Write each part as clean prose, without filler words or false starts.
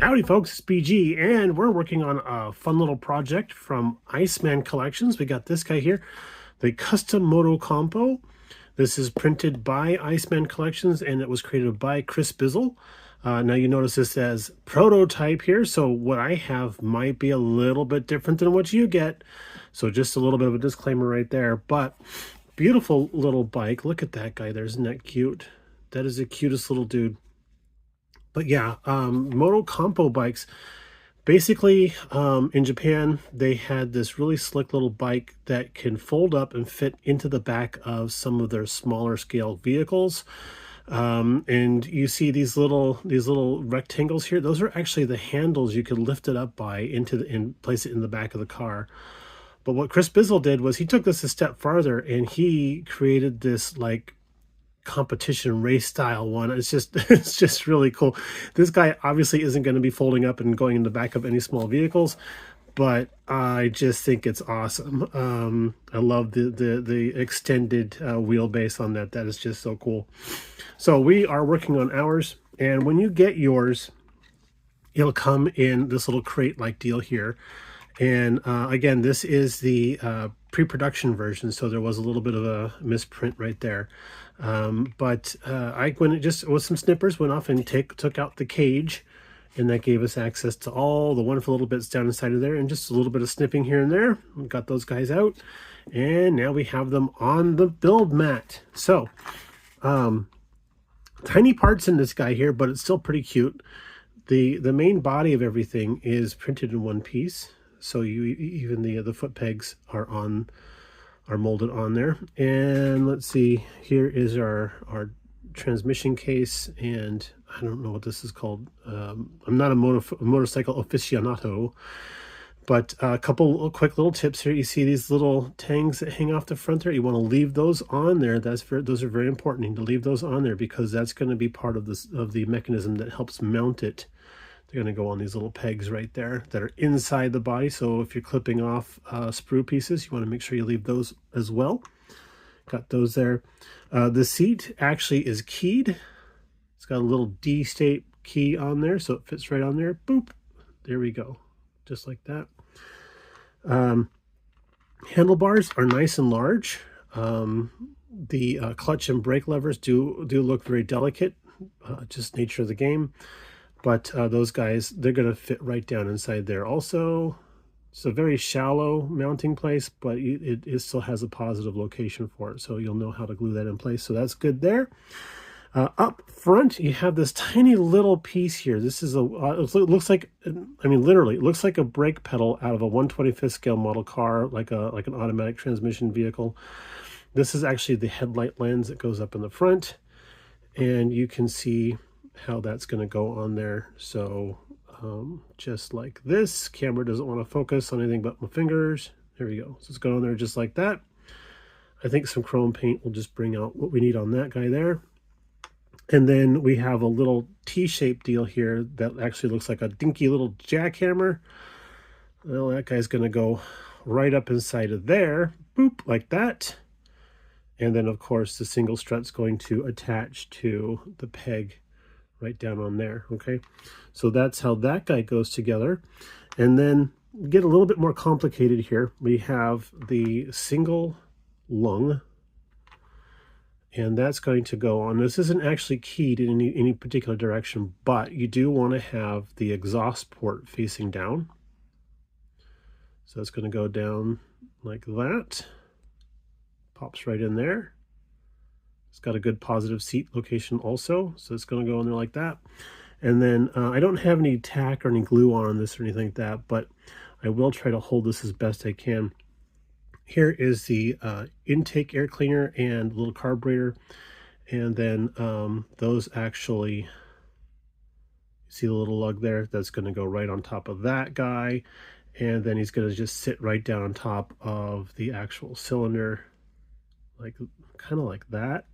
Howdy folks, it's BG, and we're working on a fun little project from ICEMAN Collections. We got this guy here, the Custom Motocompo. This is printed by ICEMAN Collections, and it was created by KRISBIZZLE. Now you notice this as prototype here, so what I have might be a little bit different than what you get. So just a little bit of a disclaimer right there, but beautiful little bike. Look at that guy there, isn't that cute? That is the cutest little dude. But yeah, MotoCompo bikes, basically in Japan, they had this really slick little bike that can fold up and fit into the back of some of their smaller scale vehicles. And you see these little rectangles here. Those are actually the handles you could lift it up by and place it in the back of the car. But what KRISBIZZLE did was he took this a step farther and he created this like competition race style one. It's just really cool. This guy obviously isn't going to be folding up and going in the back of any small vehicles, but I just think it's awesome. I love the extended wheelbase on that. That is just so cool. So we are working on ours, and when you get yours, it'll come in this little crate like deal here. And again, this is the pre-production version, so there was a little bit of a misprint right there. But I went just with some snippers, went off and took out the cage, and that gave us access to all the wonderful little bits down inside of there, and just a little bit of snipping here and there. We got those guys out, and now we have them on the build mat. So tiny parts in this guy here, but it's still pretty cute. The main body of everything is printed in one piece. So even the foot pegs are molded on there. And let's see, here is our transmission case, and I don't know what this is called. I'm not a motorcycle aficionado, but a couple of quick little tips here. You see these little tangs that hang off the front there. You want to leave those on there. Those are very important. You need to leave those on there because that's going to be part of the mechanism that helps mount it. They're going to go on these little pegs right there that are inside the body. So if you're clipping off sprue pieces, you want to make sure you leave those as well. Got those there. The seat actually is keyed. It's got a little D-state key on there, so it fits right on there. Boop. There we go. Just like that. Handlebars are nice and large. The clutch and brake levers do look very delicate. Just nature of the game. But those guys, they're going to fit right down inside there. Also, it's a very shallow mounting place, but it still has a positive location for it. So you'll know how to glue that in place. So that's good there. Up front, you have this tiny little piece here. This is it looks like, I mean, literally, it looks like a brake pedal out of a 1/25th scale model car, like an automatic transmission vehicle. This is actually the headlight lens that goes up in the front. And you can see how that's going to go on there. So just like this, camera doesn't want to focus on anything but my fingers. There we go. So it's going on there just like that. I think some chrome paint will just bring out what we need on that guy there. And then we have a little T-shaped deal here that actually looks like a dinky little jackhammer. Well, that guy's going to go right up inside of there, boop, like that. And then of course the single strut's going to attach to the peg right down on there. Okay, so that's how that guy goes together. And then get a little bit more complicated here. We have the single lung, and that's going to go on. This isn't actually keyed in any particular direction, but you do want to have the exhaust port facing down. So it's going to go down like that. Pops right in there. It's got a good positive seat location also, so it's going to go in there like that. And then I don't have any tack or any glue on this or anything like that, but I will try to hold this as best I can. Here is the intake air cleaner and little carburetor, and then those actually, see the little lug there? That's going to go right on top of that guy, and then he's going to just sit right down on top of the actual cylinder, like kind of like that.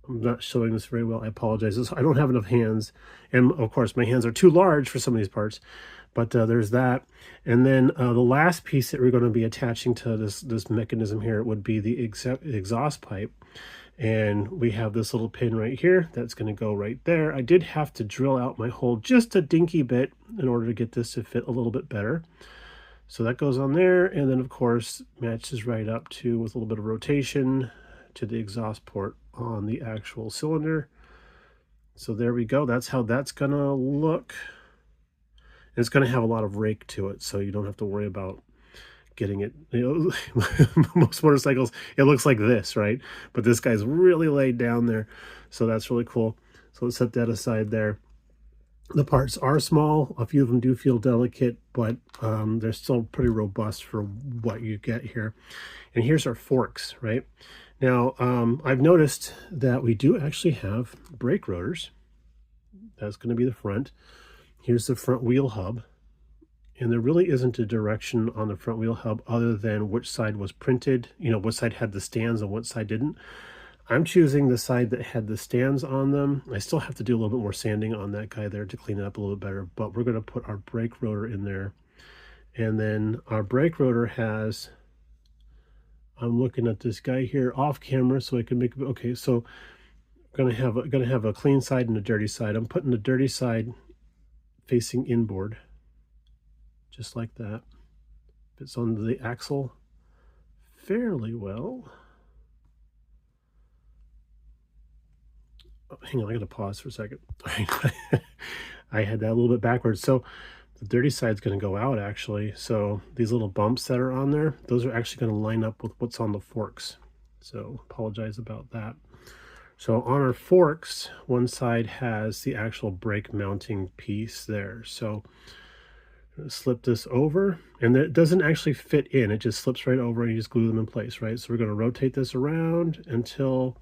I'm not showing this very well. I apologize. I don't have enough hands. And of course, my hands are too large for some of these parts. But there's that. And then the last piece that we're going to be attaching to this mechanism here would be the exhaust pipe. And we have this little pin right here that's going to go right there. I did have to drill out my hole just a dinky bit in order to get this to fit a little bit better. So that goes on there, and then of course matches right up to, with a little bit of rotation, to the exhaust port on the actual cylinder. So there we go. That's how that's going to look. And it's going to have a lot of rake to it, so you don't have to worry about getting it, you know. Most motorcycles, it looks like this, right? But this guy's really laid down there, so that's really cool. So let's set that aside there. The parts are small. A few of them do feel delicate, but they're still pretty robust for what you get here. And here's our forks, right? Now, I've noticed that we do actually have brake rotors. That's going to be the front. Here's the front wheel hub. And there really isn't a direction on the front wheel hub other than which side was printed, you know, what side had the stands and what side didn't. I'm choosing the side that had the stands on them. I still have to do a little bit more sanding on that guy there to clean it up a little bit better, but we're going to put our brake rotor in there. And then our brake rotor has, I'm looking at this guy here off camera so I can make, okay, so I'm going to have a clean side and a dirty side. I'm putting the dirty side facing inboard, just like that. Fits on the axle fairly well. Oh, hang on, I gotta pause for a second. I had that a little bit backwards. So the dirty side's gonna go out actually. So these little bumps that are on there, those are actually gonna line up with what's on the forks. So apologize about that. So on our forks, one side has the actual brake mounting piece there. So slip this over, and it doesn't actually fit in, it just slips right over and you just glue them in place, right? So we're going to rotate this around until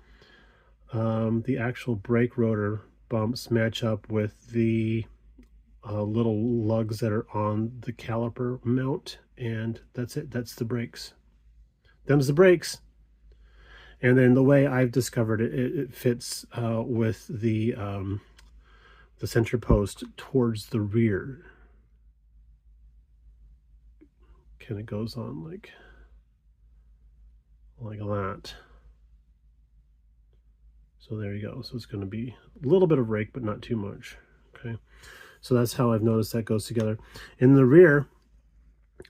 the actual brake rotor bumps match up with the little lugs that are on the caliper mount, and that's it. That's the brakes. Them's the brakes. And then the way I've discovered it, it fits with the center post towards the rear. Kind of goes on like that. So there you go. So it's going to be a little bit of rake, but not too much. Okay. So that's how I've noticed that goes together. In the rear,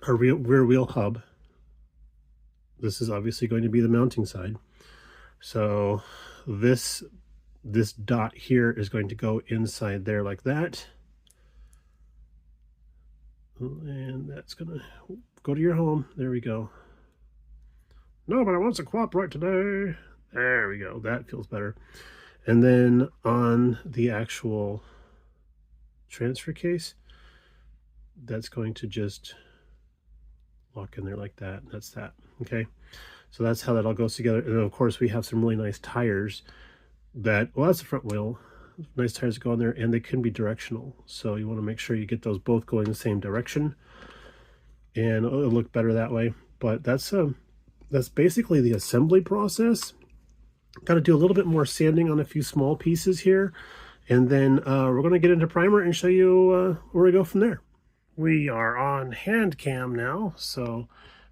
our rear wheel hub, this is obviously going to be the mounting side. So this dot here is going to go inside there like that. And that's going to go to your home. There we go. Nobody wants to cooperate today. There we go. That feels better. And then on the actual transfer case, that's going to just lock in there like that. That's that. Okay. So that's how that all goes together. And then of course we have some really nice tires that, well, that's the front wheel. Nice tires that go on there, and they can be directional. So you want to make sure you get those both going the same direction, and it'll look better that way. But that's basically the assembly process. Got to do a little bit more sanding on a few small pieces here, and then we're going to get into primer and show you where we go from there. We are on hand cam now, so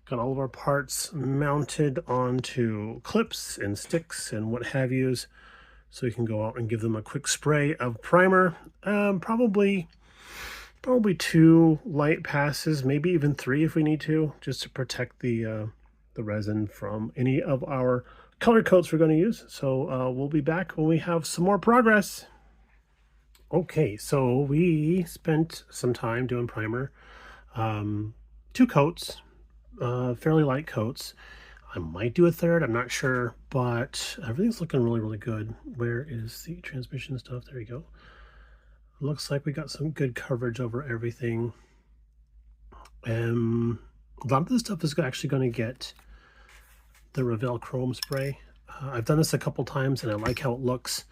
got all of our parts mounted onto clips and sticks and what have yous. So you can go out and give them a quick spray of primer. Probably 2 light passes, maybe even 3 if we need to, just to protect the resin from any of our color coats we're going to use. So we'll be back when we have some more progress. Okay, so we spent some time doing primer. 2 coats, fairly light coats. I might do a third, I'm not sure, but everything's looking really, really good. Where is the transmission stuff? There we go. Looks like we got some good coverage over everything. A lot of this stuff is actually going to get the Revell Chrome spray. I've done this a couple times and I like how it looks.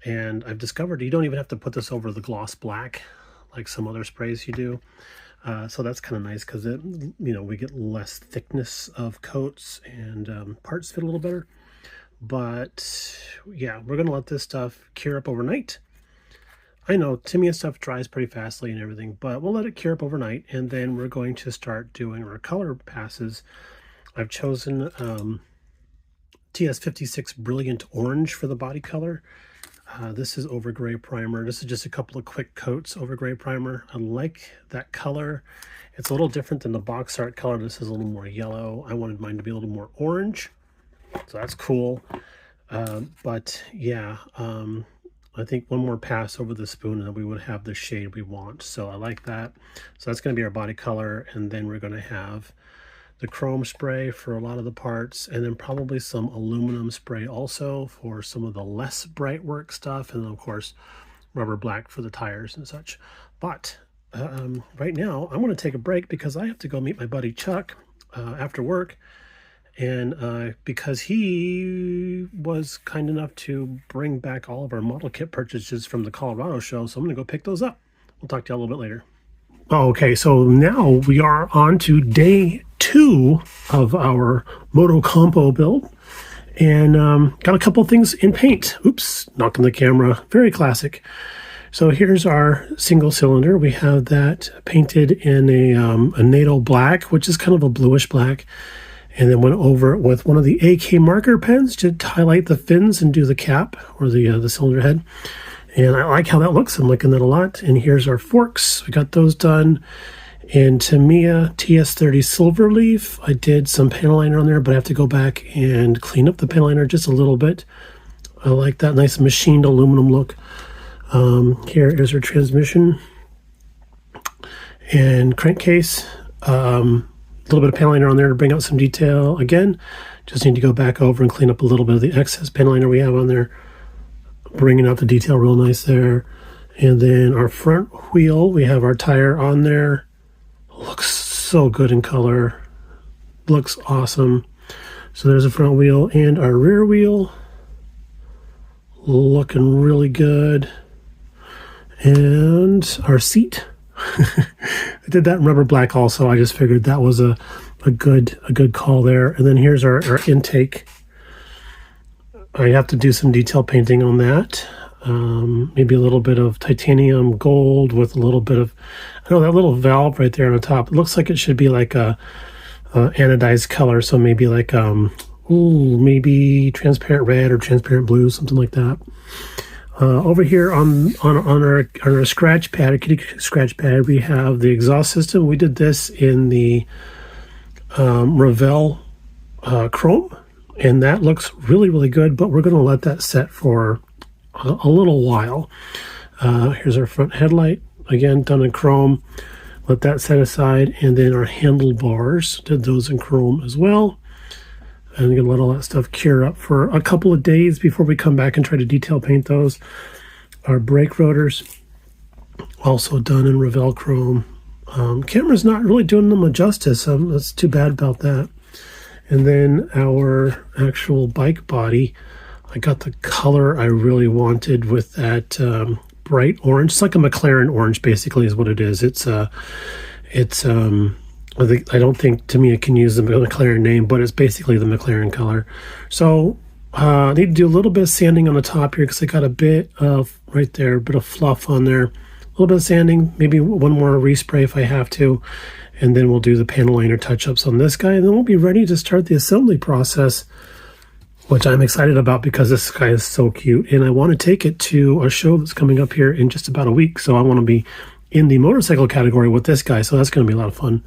And I've discovered you don't even have to put this over the gloss black like some other sprays you do. So that's kind of nice because it, we get less thickness of coats and parts fit a little better. But yeah, we're going to let this stuff cure up overnight. I know Tamiya stuff dries pretty fastly and everything, but we'll let it cure up overnight, and then we're going to start doing our color passes. I've chosen TS56 Brilliant Orange for the body color. This is over gray primer. This is just a couple of quick coats over gray primer. I like that color. It's a little different than the box art color. This is a little more yellow. I wanted mine to be a little more orange, so that's cool. But yeah, I think one more pass over the spoon and then we would have the shade we want. So I like that. So that's going to be our body color. And then we're going to have the chrome spray for a lot of the parts, and then probably some aluminum spray also for some of the less bright work stuff. And then of course, rubber black for the tires and such. But right now I'm going to take a break because I have to go meet my buddy Chuck after work. And because he was kind enough to bring back all of our model kit purchases from the Colorado show, so I'm going to go pick those up. We'll talk to you a little bit later. Okay, so now we are on to day 2 of our MotoCompo build. And got a couple things in paint. Oops, knocked on the camera. Very classic. So here's our single cylinder. We have that painted in a NATO black, which is kind of a bluish black. And then went over it with one of the AK marker pens to highlight the fins and do the cap, or the cylinder head. And I like how that looks. I'm liking that a lot. And here's our forks. We got those done in Tamiya TS30 Silverleaf. I did some panel liner on there, but I have to go back and clean up the panel liner just a little bit. I like that nice machined aluminum look. Here is our transmission and crankcase. A little bit of panel liner on there to bring out some detail. Again, just need to go back over and clean up a little bit of the excess panel liner we have on there, bringing out the detail real nice there. And then our front wheel, we have our tire on there. Looks so good in color. Looks awesome. So there's a front wheel, and our rear wheel looking really good. And our seat. I did that in rubber black also. I just figured that was a good call there. And then here's our intake. I have to do some detail painting on that. Maybe a little bit of titanium gold with a little bit of, I know that little valve right there on the top. It looks like it should be like a anodized color. So maybe like maybe transparent red or transparent blue, something like that. Over here on our scratch pad, our kitty scratch pad, we have the exhaust system. We did this in the Revell chrome, and that looks really, really good, but we're going to let that set for a little while. Here's our front headlight, again, done in chrome. Let that set aside, and then our handlebars, did those in chrome as well. And we're going to let all that stuff cure up for a couple of days before we come back and try to detail paint those. Our brake rotors, also done in Revell chrome. Camera's not really doing them a justice. That's too bad about that. And then our actual bike body, I got the color I really wanted with that bright orange. It's like a McLaren orange, basically, is what it is. I don't think Tamiya can use the McLaren name, but it's basically the McLaren color. So I need to do a little bit of sanding on the top here because I got a bit of, right there, a bit of fluff on there. A little bit of sanding, maybe one more respray if I have to. And then we'll do the panel liner touch-ups on this guy. And then we'll be ready to start the assembly process, which I'm excited about because this guy is so cute. And I want to take it to a show that's coming up here in just about a week. So I want to be in the motorcycle category with this guy. So that's going to be a lot of fun.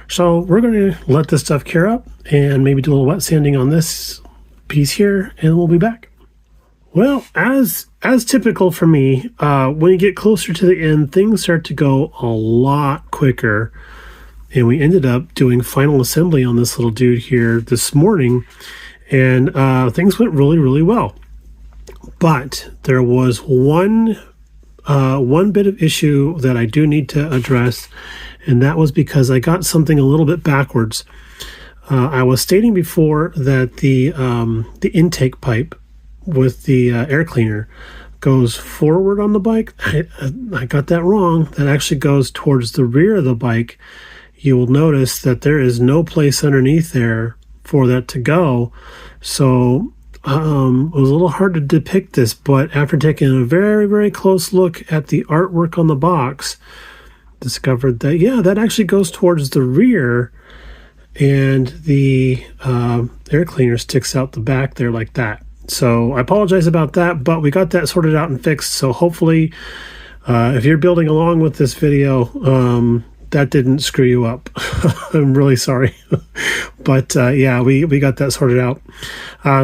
So we're going to let this stuff cure up and maybe do a little wet sanding on this piece here, and we'll be back. Well, as typical for me, when you get closer to the end, things start to go a lot quicker. And we ended up doing final assembly on this little dude here this morning, and things went really, really well. But there was one bit of issue that I do need to address, and that was because I got something a little bit backwards. I was stating before that the intake pipe with the air cleaner goes forward on the bike. I got that wrong. That actually goes towards the rear of the bike. You will notice that there is no place underneath there for that to go. So it was a little hard to depict this, but after taking a very, very close look at the artwork on the box, discovered that, yeah, that actually goes towards the rear, and the air cleaner sticks out the back there like that. So I apologize about that, but we got that sorted out and fixed. So hopefully, if you're building along with this video, that didn't screw you up. I'm really sorry. But yeah, we got that sorted out.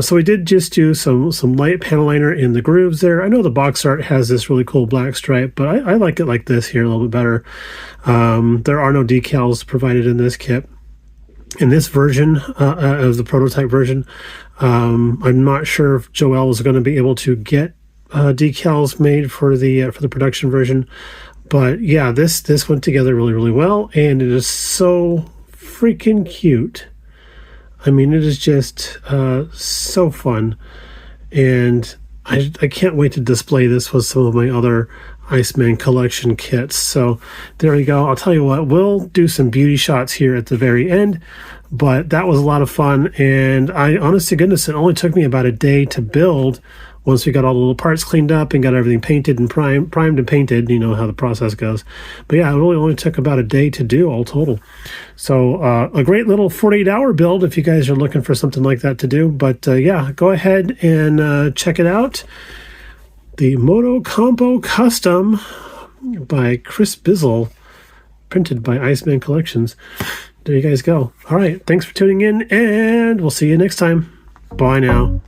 So we did just do some light panel liner in the grooves there. I know the box art has this really cool black stripe, but I like it like this here a little bit better. There are no decals provided in this kit. In this version of the prototype version, I'm not sure if Joel is going to be able to get decals made for the production version, but yeah, this went together really, really well, and it is so freaking cute. I mean, it is just so fun, and I can't wait to display this with some of my other ICEMAN collection kits. So there you go. I'll tell you what, we'll do some beauty shots here at the very end, but that was a lot of fun. And honest to goodness, it only took me about a day to build once we got all the little parts cleaned up and got everything painted and primed and painted. You know how the process goes. But yeah, it really only took about a day to do all total. So a great little 48-hour build if you guys are looking for something like that to do. But yeah, go ahead and check it out. The MotoCompo Custom by KRISBIZZLE, printed by ICEMAN Collections. There you guys go. All right, thanks for tuning in, and we'll see you next time. Bye now.